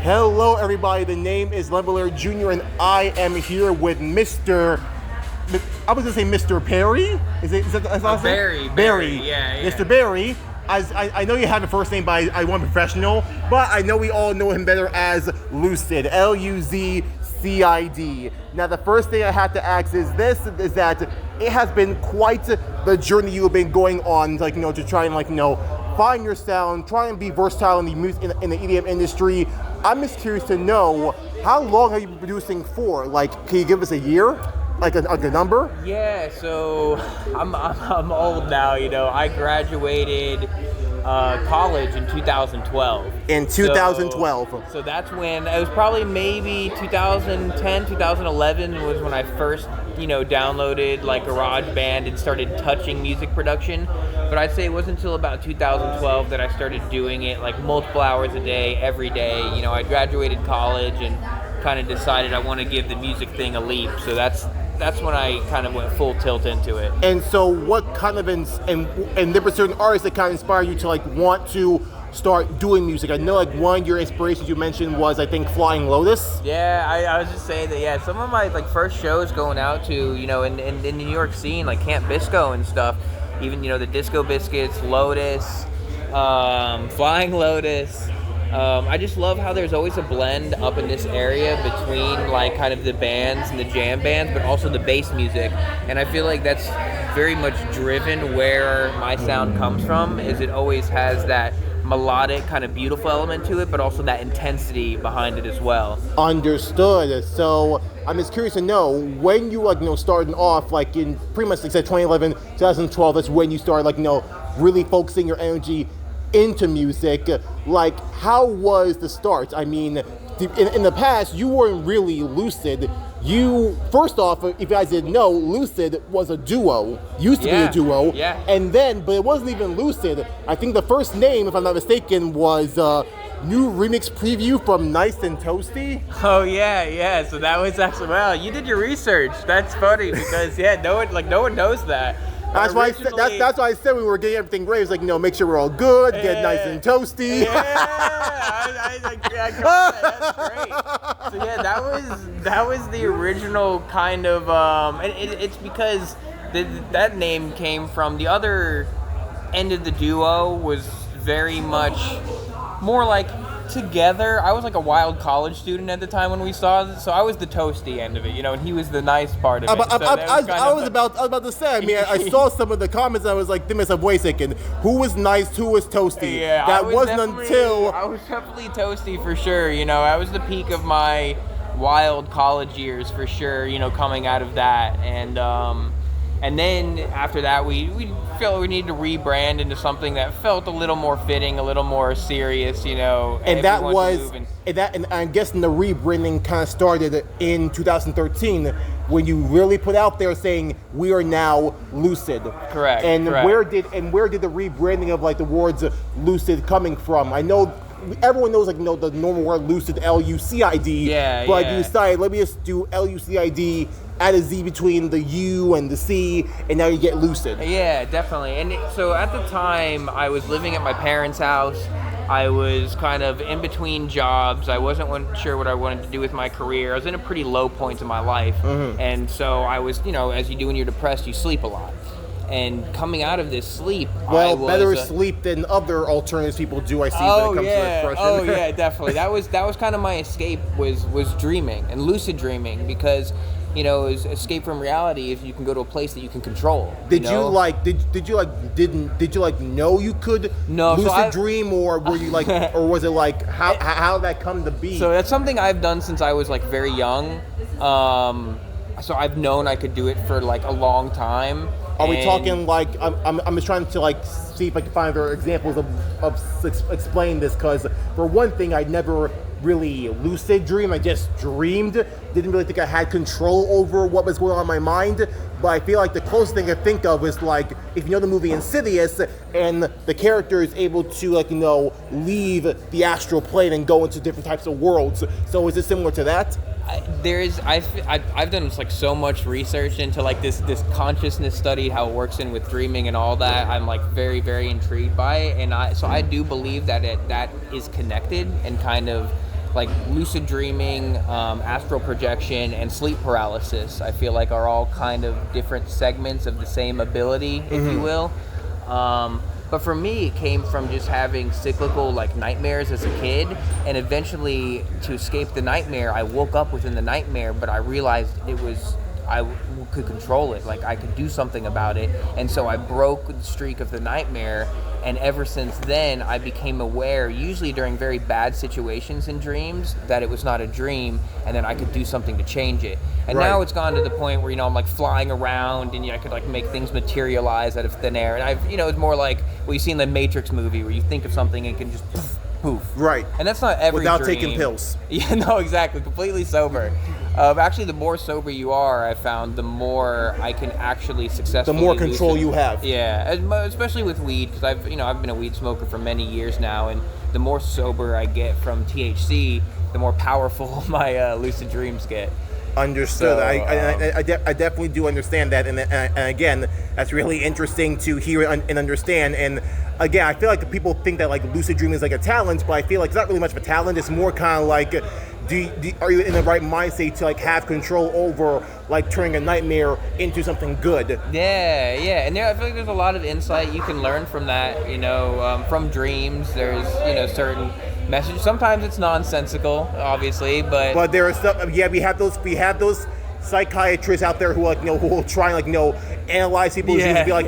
Hello, everybody. The name is Leveler Jr., and I am here with Mr. I was going to say Mr. Perry. Is that last name? Barry. Yeah. Mr. Barry. I know you have a first name, but I want professional. But I know we all know him better as Lucid. LUZCID. Now, the first thing I have to ask is that it has been quite the journey you have been going on, to try and find your sound, try and be versatile in the music in the EDM industry. I'm just curious to know, how long have you been producing for? Can you give us a year? A number? Yeah, so I'm old now, I graduated college in 2012. In 2012. So that's when, it was probably maybe 2010, 2011 was when I first, downloaded GarageBand and started touching music production. But I'd say it wasn't until about 2012 that I started doing it multiple hours a day, every day. I graduated college and kind of decided I want to give the music thing a leap. So that's when I kind of went full tilt into it. And so what kind of, and there were certain artists that kind of inspired you to want to start doing music? I know one of your inspirations you mentioned was, I think, Flying Lotus. Yeah, I was just saying that, some of my first shows going out to, in the New York scene, Camp Bisco and stuff, even, the Disco Biscuits, Lotus, Flying Lotus. I just love how there's always a blend up in this area between kind of the bands and the jam bands, but also the bass music. And I feel like that's very much driven where my sound comes from, is it always has that melodic kind of beautiful element to it, but also that intensity behind it as well. Understood. So I'm just curious to know, when you starting off in pretty much 2011, 2012, that's when you started really focusing your energy into music. How was the start? I mean, in the past, you weren't really Lucid. First off, if you guys didn't know, Lucid was a duo. Used to be a duo. Yeah. And then, but it wasn't even Lucid. I think the first name, if I'm not mistaken, was new remix preview from Nice and Toasty. Oh yeah. So that was actually, well, you did your research. That's funny because no one knows that. That's why I said we were getting everything ready. It was make sure we're all good, get nice and toasty. Yeah, I got that. That's great. So that was the original kind of, it's because that name came from the other end of the duo was very much more together. I was a wild college student at the time when we saw it, so I was the toasty end of it, and he was the nice part of it. I was about to say, I mean, I saw some of the comments and I was to myself, wait a second, who was nice, who was toasty? Yeah, I was definitely toasty for sure, I was the peak of my wild college years for sure, coming out of that, and then after that, we felt we needed to rebrand into something that felt a little more fitting, a little more serious, And I'm guessing the rebranding kind of started in 2013 when you really put out there saying we are now Lucid. Correct. And correct. where did the rebranding of the words Lucid coming from? I know everyone knows the normal word Lucid, LUCID. Yeah. But you decided, let me just do LUCID, add a Z between the U and the C, and now you get Lucid. Yeah, definitely. And so at the time, I was living at my parents' house. I was kind of in between jobs. I wasn't sure what I wanted to do with my career. I was in a pretty low point in my life. Mm-hmm. And so I was, as you do when you're depressed, you sleep a lot. And coming out of this sleep, better sleep than other alternatives people do, I see, when it comes to depression. Oh yeah, definitely. That was kind of my escape was dreaming and lucid dreaming, because is escape from reality if you can go to a place that you can control. Did you know you could lucid dream, or were you or was it how that come to be? So that's something I've done since I was very young. So I've known I could do it for a long time. Are we talking I'm just trying to see if I can find other examples of explain this, because for one thing, I never really lucid dream. I just dreamed. Didn't really think I had control over what was going on in my mind. But I feel the closest thing I think of is if you know the movie Insidious, and the character is able to leave the astral plane and go into different types of worlds. So is it similar to that? I've done so much research into this consciousness study, how it works in with dreaming and all that. I'm very, very intrigued by it, and I do believe that that is connected and kind of like lucid dreaming, astral projection, and sleep paralysis, I feel like are all kind of different segments of the same ability, if you will. But for me, it came from just having cyclical like nightmares as a kid, and eventually to escape the nightmare, I woke up within the nightmare, but I realized I could control it, like I could do something about it, and so I broke the streak of the nightmare, and ever since then I became aware, usually during very bad situations in dreams, that it was not a dream, and then I could do something to change it. And now it's gone to the point where, I'm like flying around, and I could like make things materialize out of thin air, and it's more like what you see in the Matrix movie, where you think of something and it can just poof. Right. And that's not every without dream. taking pills. Yeah, no, exactly. Completely sober. Actually, the more sober you are, I found, the more I can actually successfully. The more control you have. Yeah, especially with weed, because I've been a weed smoker for many years now, and the more sober I get from THC, the more powerful my lucid dreams get. Understood. So, I definitely do understand that, and again, that's really interesting to hear and understand. And again, I feel like the people think that like lucid dreaming is like a talent, but I feel like it's not really much of a talent. It's more kind of like, are you in the right mindset to like have control over like turning a nightmare into something good? Yeah, and I feel like there's a lot of insight you can learn from that. From dreams, there's certain message. Sometimes it's nonsensical, obviously, but there is stuff. Yeah, we have those psychiatrists out there who who will try and analyze people's dreams and be like,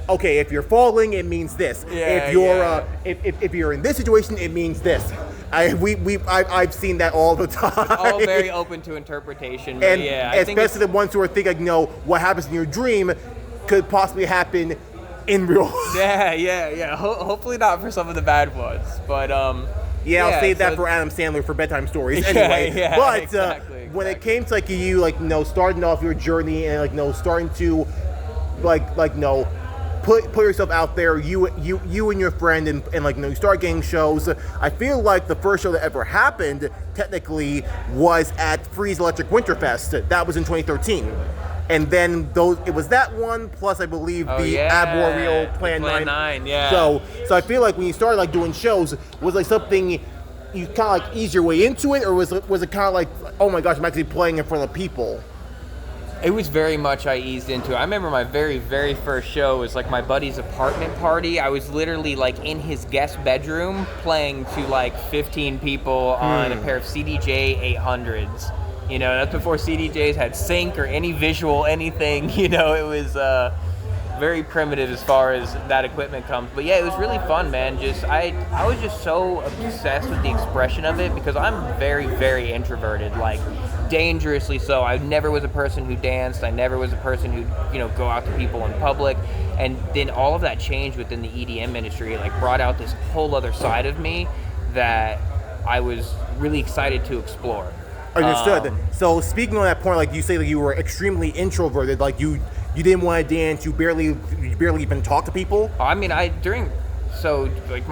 okay, if you're falling, it means this. If you're if you're in this situation, it means this. I've seen that all the time. It's all very open to interpretation. And I think especially the ones who are thinking, what happens in your dream could possibly happen in real life. Yeah. Hopefully not for some of the bad ones, but I'll save that for Adam Sandler for bedtime stories anyway. But exactly. When it came to you starting off your journey and starting to put yourself out there, you and your friend, and you start getting shows. I feel like the first show that ever happened technically was at Freeze Electric Winterfest. That was in 2013. And then it was that one, plus I believe Arboreal Plan 9. Yeah. So I feel like when you started doing shows, was something you kind of ease your way into it, or was it kind of like, oh my gosh, I'm actually playing in front of people? It was very much I eased into it. I remember my very, very first show was my buddy's apartment party. I was literally in his guest bedroom playing to 15 people on a pair of CDJ 800s. That's before CDJs had sync or any visual anything. It was very primitive as far as that equipment comes. But yeah, it was really fun, man. I was just so obsessed with the expression of it, because I'm very, very introverted, dangerously so. I never was a person who danced. I never was a person who go out to people in public. And then all of that changed within the EDM industry. It brought out this whole other side of me that I was really excited to explore. Understood. So speaking on that point, you say you were extremely introverted, you didn't want to dance, you barely even talk to people. My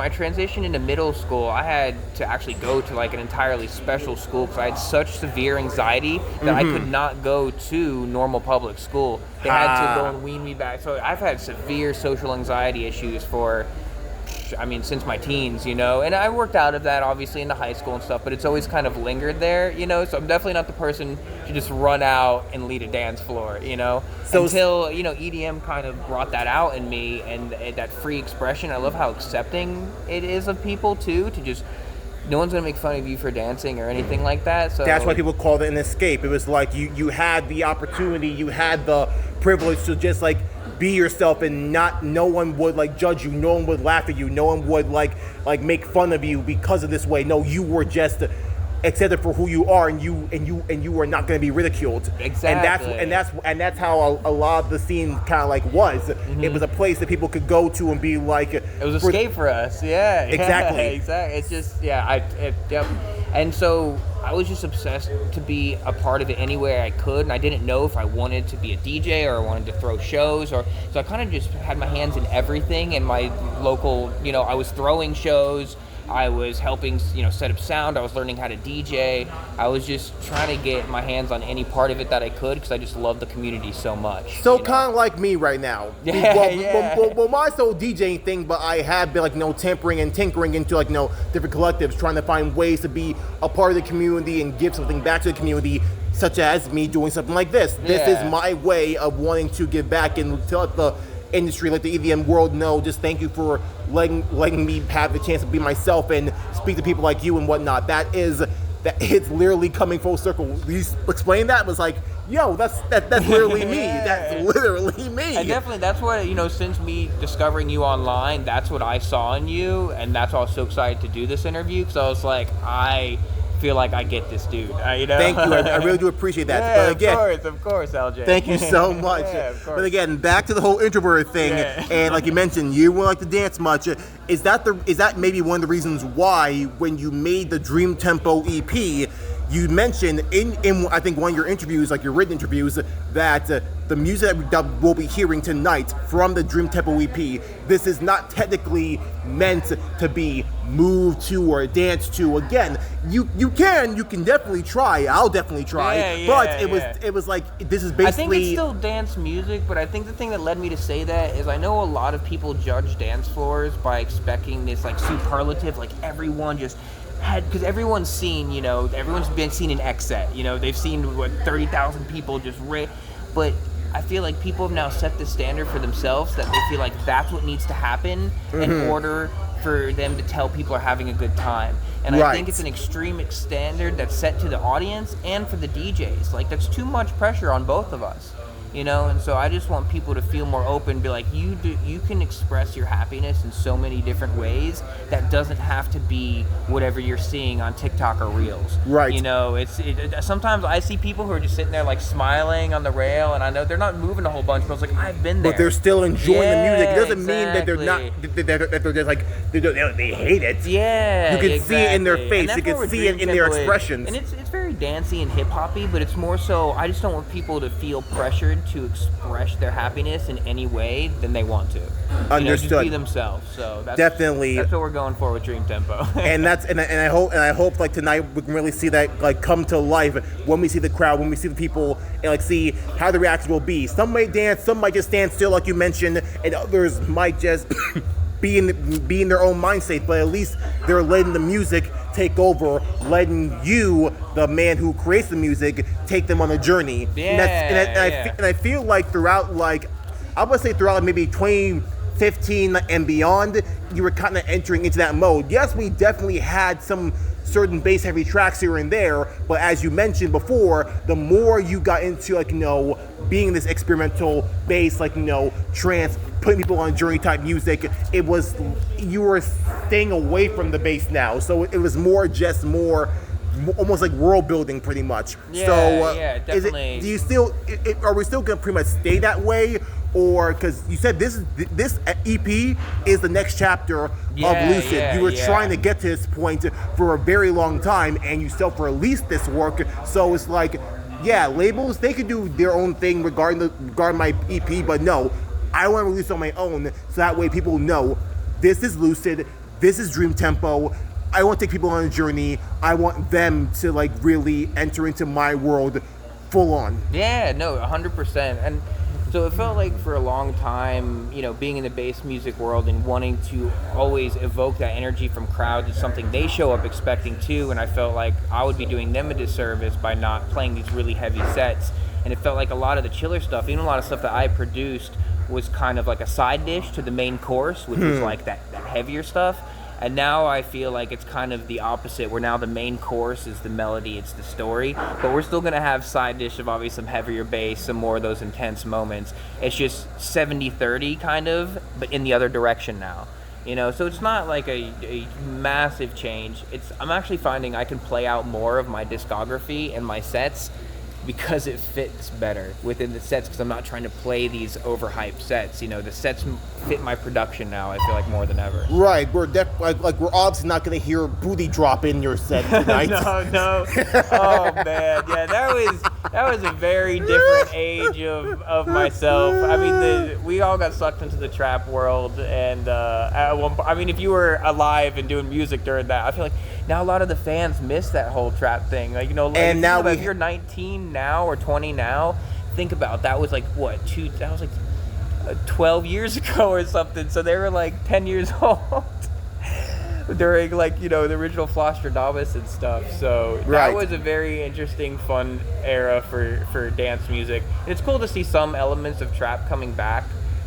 transition into middle school, I had to actually go to an entirely special school because I had such severe anxiety that I could not go to normal public school. They had to go and wean me back. So I've had severe social anxiety issues since my teens, and I worked out of that obviously into high school and stuff, but it's always kind of lingered there, so I'm definitely not the person to just run out and lead a dance floor, so until, EDM kind of brought that out in me, and that free expression. I love how accepting it is of people too, to just, no one's gonna make fun of you for dancing or anything like that. So that's why people called it an escape. It was you had the opportunity, you had the privilege to just be yourself, and no one would judge you, no one would laugh at you, no one would make fun of you because of this way. No, you were just accepted for who you are, and you were not going to be ridiculed. Exactly. And that's how a lot of the scene kind of was. Mm-hmm. It was a place that people could go to and be it was escape for us. Yeah. Exactly. Exactly. It's just yep. And so I was just obsessed to be a part of it anywhere I could, and I didn't know if I wanted to be a DJ or I wanted to throw shows, so I kind of just had my hands in everything. In my local, I was throwing shows, I was helping, set up sound. I was learning how to DJ. I was just trying to get my hands on any part of it that I could because I just love the community so much. So kind of like me right now. Well, mine's the whole DJing thing, but I have been tampering and tinkering into different collectives, trying to find ways to be a part of the community and give something back to the community, such as me doing something like this. This is my way of wanting to give back and to let the industry, like the EDM world, know. Just thank you for letting me have the chance to be myself and speak to people like you and whatnot. That it's literally coming full circle. You explain that was like, yo, that's literally me. That's literally me. And definitely, that's what, since me discovering you online, that's what I saw in you, and that's why I was so excited to do this interview, because I was like, I feel like I get this dude. Thank you. I really do appreciate that. Yeah, but again, of course, LJ. Thank you so much. Yeah, of course. But again, back to the whole introvert thing, and like you mentioned, you wouldn't like to dance much. Is that maybe one of the reasons why, when you made the DreamTempo EP, you mentioned in I think one of your interviews, like your written interviews, that the music that we'll be hearing tonight from the DreamTempo EP, this is not technically meant to be moved to or danced to. Again, you can definitely try. I'll definitely try. It was like, this is basically. I think it's still dance music, but I think the thing that led me to say that is I know a lot of people judge dance floors by expecting this like superlative, like everyone just because everyone's seen, everyone's been seen an X set, they've seen 30,000 people just but I feel like people have now set the standard for themselves that they feel like that's what needs to happen in order for them to tell people are having a good time. And I think it's an extreme standard that's set to the audience and for the DJs. Like, that's too much pressure on both of us. And so I just want people to feel more open, be like, you can express your happiness in so many different ways that doesn't have to be whatever you're seeing on TikTok or Reels. Right. Sometimes I see people who are just sitting there like smiling on the rail, and I know they're not moving a whole bunch, but I was like, I've been there. But they're still enjoying the music. It doesn't mean that they're not, that they're just like, they hate it. Yeah, you can see it in their face. You can see it in their expressions. And it's very dancey and hip-hoppy, but it's more so, I just don't want people to feel pressured to express their happiness in any way than they want to. Understood. Just be themselves. So that's what we're going for with DreamTempo. and I hope like tonight we can really see that like come to life when we see the crowd, when we see the people, and like see how the reaction will be. Some might dance, some might just stand still, like you mentioned, and others might just be in their own mind state. But at least they're letting the music take over, letting you, the man who creates the music, take them on a journey. And I feel like throughout maybe 2015 and beyond, you were kind of entering into that mode. Yes, we definitely had some certain bass heavy tracks here and there, but as you mentioned before, the more you got into being this experimental bass, trance, putting people on journey type music, you were staying away from the bass now. So it was more almost like world building pretty much. Yeah, definitely. Are we still gonna pretty much stay that way? Or, because you said this EP is the next chapter of Lucid. You were trying to get to this point for a very long time, and you self-released this work. So it's like, labels, they could do their own thing regarding my EP, but no, I want to release on my own, so that way people know this is Lucid, this is DreamTempo. I want to take people on a journey. I want them to really enter into my world full on. Yeah, no, 100%. And so it felt like for a long time, being in the bass music world and wanting to always evoke that energy from crowds is something they show up expecting too. And I felt like I would be doing them a disservice by not playing these really heavy sets. And it felt like a lot of the chiller stuff, even a lot of stuff that I produced, was kind of like a side dish to the main course, which was like that heavier stuff. And now I feel like it's kind of the opposite, where now the main course is the melody, it's the story, but we're still going to have side dish of obviously some heavier bass, some more of those intense moments. It's just 70-30 kind of, but in the other direction now. So it's not like a massive change. I'm actually finding I can play out more of my discography and my sets because it fits better within the sets, because I'm not trying to play these overhyped sets. You know, the sets fit my production now, I feel like, more than ever. Right, we're like we're obviously not going to hear booty drop in your set tonight. No. Oh man, yeah, that was a very different age of myself. I mean, we all got sucked into the trap world, and at one point, I mean, if you were alive and doing music during that, I feel like now a lot of the fans miss that whole trap thing. Like, you know, like, and now if you're 19 now or 20 now, think about that was like what that was like 12 years ago or something. So they were like 10 years old during, like, you know, the original Flostradamus and stuff. So that was a very interesting, fun era for dance music. And it's cool to see some elements of trap coming back,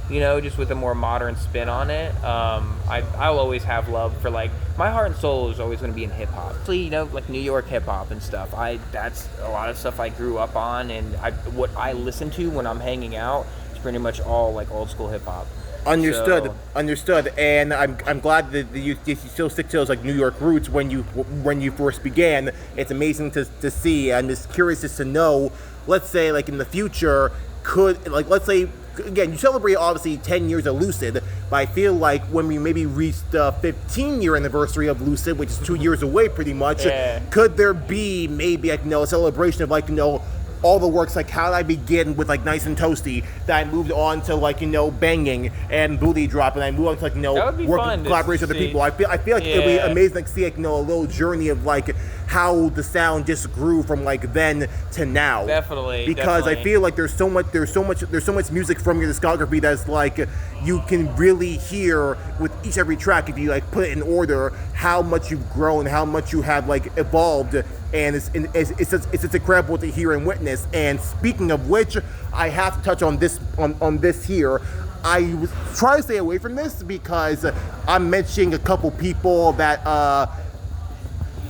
you know, just with a more modern spin on it. I'll always have love for, like, my heart and soul is always going to be in hip hop. You know, like New York hip hop and stuff. That's a lot of stuff I grew up on, and what I listen to when I'm hanging out is pretty much all like old school hip hop. Understood. And I'm glad that you still stick to those like New York roots when you first began. It's amazing to see. I'm just curious as to know, let's say, like, in the future, let's say, again, you celebrate obviously 10 years of Lucid, but I feel like when we maybe reach the 15-year anniversary of Lucid, which is 2 years away pretty much, could there be maybe, like, you know, a celebration of, like, you know, all the works, like how did I begin with like Nice and Toasty, that I moved on to, like, you know, Banging and Booty Drop, and I moved on to, like, you know, work collaboration with other people. I feel like it'd be amazing to see, like, you know, a little journey of like how the sound just grew from like then to now. Definitely. I feel like there's so much music from your discography that's like you can really hear with every track, if you like put it in order, how much you've grown, how much you have like evolved, and it's just incredible to hear and witness. And speaking of which, I have to touch on this here. I was trying to stay away from this because I'm mentioning a couple people that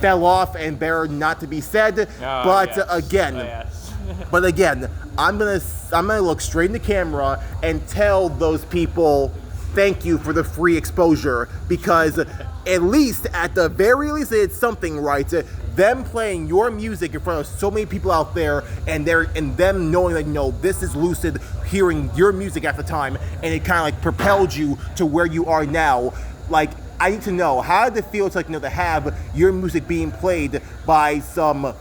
fell off and better not to be said. But again, I'm gonna look straight in the camera and tell those people thank you for the free exposure, because at least, at the very least, it's something, right? Them playing your music in front of so many people out there, and them knowing that, you know, this is Lucid, hearing your music at the time, and it kind of like propelled you to where you are now. Like, I need to know, how did it feel to, like, you know, to have your music being played by some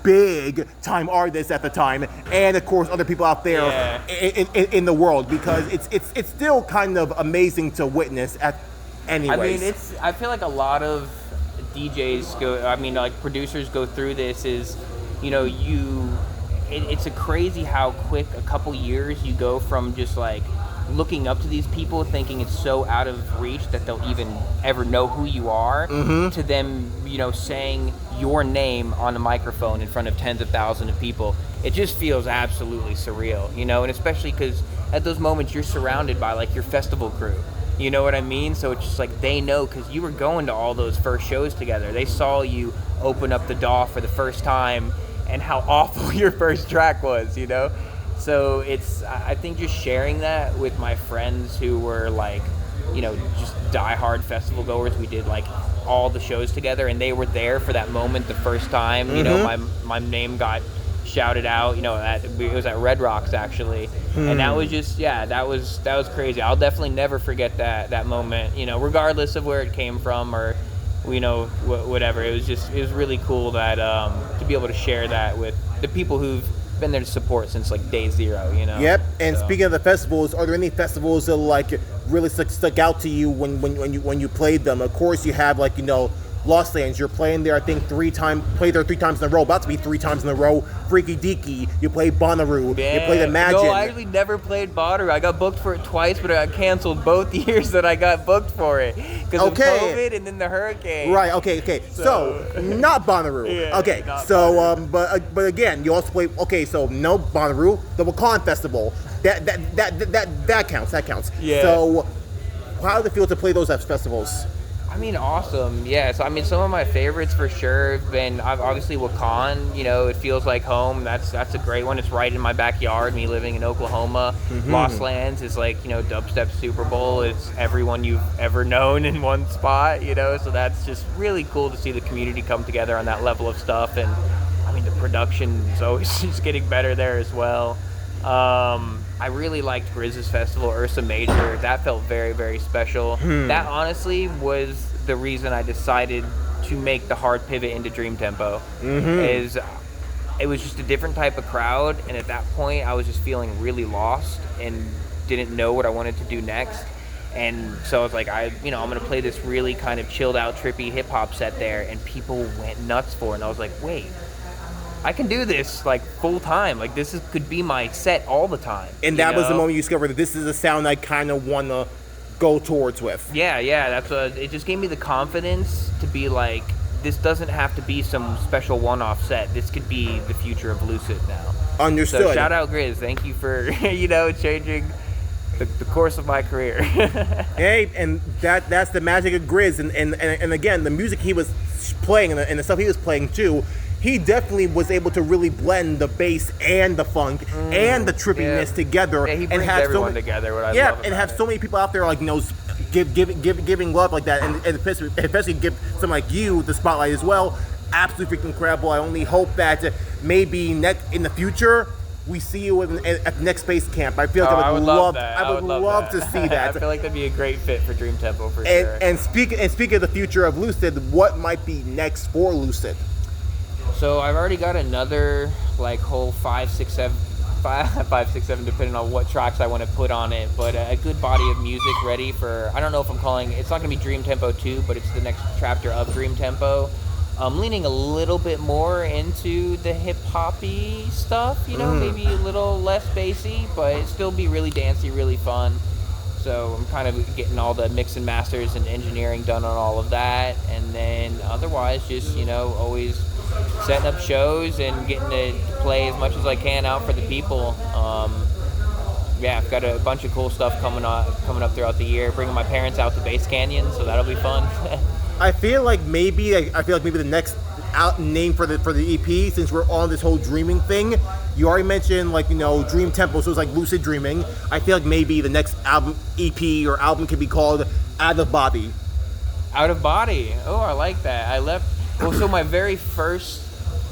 big time artists at the time, and of course other people out there in the world, because it's still kind of amazing to witness at anyways. I mean, I feel like a lot of DJs like producers go through this, is, you know, it's a crazy how quick a couple years you go from just like looking up to these people, thinking it's so out of reach that they'll even ever know who you are, to them, you know, saying your name on a microphone in front of tens of thousands of people. It just feels absolutely surreal, you know, and especially because at those moments you're surrounded by like your festival crew. You know what I mean? So it's just like they know, because you were going to all those first shows together. They saw you open up the DAW for the first time and how awful your first track was, you know? So I think just sharing that with my friends who were like, you know, just diehard festival goers. We did like all the shows together, and they were there for that moment the first time. You know, my name got shouted out, you know, it was at Red Rocks actually, and that was just, that was crazy. I'll definitely never forget that moment, you know, regardless of where it came from or, you know, whatever. It was really cool that to be able to share that with the people who've been there to support since like day zero, you know. Yep. And speaking of the festivals, are there any festivals that like really stuck out to you when you played them? Of course, you have, like, you know, Lost Lands, you're playing there, I think, played there 3 times in a row, about to be 3 times in a row. Freaky Deaky, you played Bonnaroo, you played Imagine. No, I actually never played Bonnaroo. I got booked for it twice, but I got canceled both years that I got booked for it because of COVID and then the hurricane. Right, okay. So not Bonnaroo. Okay, so, but again, you also played, so no Bonnaroo, the Wakan Festival. That counts. Yeah. So how does it feel to play those festivals? I mean, awesome. Yeah, so I mean, some of my favorites for sure have been obviously Wakan. You know, it feels like home. That's a great one. It's right in my backyard, me living in Oklahoma. Lost Lands is like, you know, dubstep Super Bowl. It's everyone you've ever known in one spot, you know, so that's just really cool to see the community come together on that level of stuff. And I mean, mean, the production is always just getting better there as well. I really liked Grizz's festival, Ursa Major. That felt very, very special. That honestly was the reason I decided to make the hard pivot into DreamTempo. Is it was just a different type of crowd, and at that point I was just feeling really lost and didn't know what I wanted to do next. And so I was like, I'm gonna play this really kind of chilled out, trippy hip hop set there, and people went nuts for it. And I was like, wait, I can do this like full time. Like could be my set all the time. And that was the moment you discovered that this is a sound I kind of want to go towards with. Yeah, it just gave me the confidence to be like, this doesn't have to be some special one-off set. This could be the future of Lucid now. Understood. So shout out Grizz. Thank you for changing the course of my career. Hey, and that's the magic of Grizz. And again, the music he was playing and the stuff he was playing too, he definitely was able to really blend the bass and the funk and the trippiness together. Yeah, he brings everyone together. What I love and have it. So many people out there like giving love like that, and especially give someone like you the spotlight as well. Absolutely freaking incredible. I only hope that maybe in the future we see you at the next space camp. I feel like I would love to see that. I feel like that'd be a great fit for DreamTempo for sure. sure. And speaking of the future of Lucid, what might be next for Lucid? So I've already got another like whole 5, 6, 7, depending on what tracks I want to put on it, but a good body of music ready for, I don't know if I'm calling, it's not going to be DreamTempo 2, but it's the next chapter of DreamTempo. I'm leaning a little bit more into the hip-hoppy stuff, maybe a little less bassy, but it still be really dancey, really fun. So I'm kind of getting all the mix and masters and engineering done on all of that, and then otherwise just, always setting up shows and getting to play as much as I can out for the people. I've got a bunch of cool stuff coming up throughout the year. Bringing my parents out to Bass Canyon, so that'll be fun. I feel like maybe the next name for the EP, since we're on this whole dreaming thing. You already mentioned DreamTempo, so it's like lucid dreaming. I feel like maybe the next EP or album could be called Out of Body. Out of Body. Oh, I like that. So my very first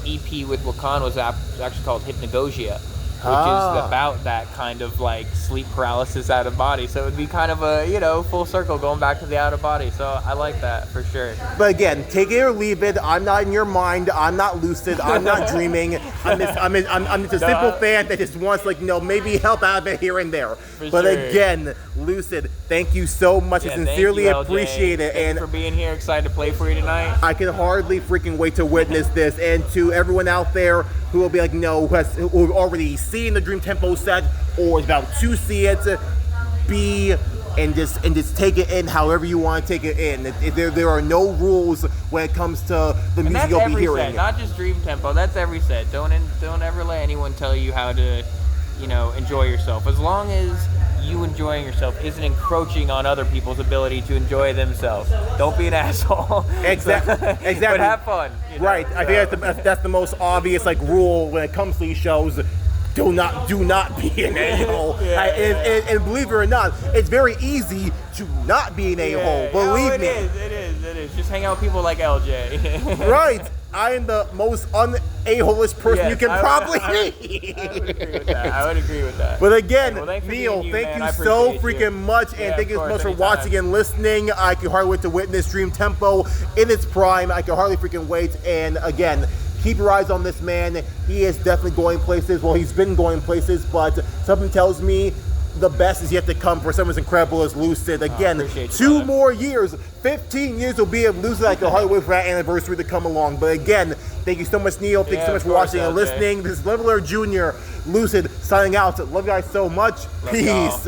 EP with Wakan was actually called Hypnagogia, which is about that kind of like sleep paralysis out of body. So it would be kind of a, full circle going back to the out of body. So I like that for sure. But again, take it or leave it. I'm not in your mind. I'm not lucid. I'm not dreaming. I'm just a simple fan that just wants maybe help out a bit here and there. But again, Lucid, thank you so much. I sincerely appreciate it. Thanks for being here. Excited to play for you tonight. I can hardly freaking wait to witness this. And to everyone out there who will be like, who already seen the DreamTempo set or is about to see it, and just take it in however you want to take it in. There are no rules when it comes to the music you'll be hearing. Set, not just DreamTempo. That's every set. Don't ever let anyone tell you how to, enjoy yourself. As long as you enjoying yourself isn't encroaching on other people's ability to enjoy themselves. Don't be an asshole. Exactly. But have fun. Right. So. I think that's the most obvious rule when it comes to these shows. Do not be an a-hole. And believe it or not, it's very easy to not be an a-hole. Believe me. It is. Just hang out with people like LJ. Right. I am the most un-a-holish person you can probably meet. I would agree with that. But again, Neil, thank you so freaking much, and thank you so much for watching and listening. I can hardly wait to witness DreamTempo in its prime. I can hardly freaking wait. And again, keep your eyes on this man. He is definitely going places. Well, he's been going places, but something tells me the best is yet to come for someone as incredible as Lucid. Again, 2 more years, 15 years will be of Lucid. I can hardly wait for that anniversary to come along. But again, thank you so much, Neil. Thank you so much for watching and listening. This is Leveler Jr., Lucid, signing out. Love you guys so much. Peace.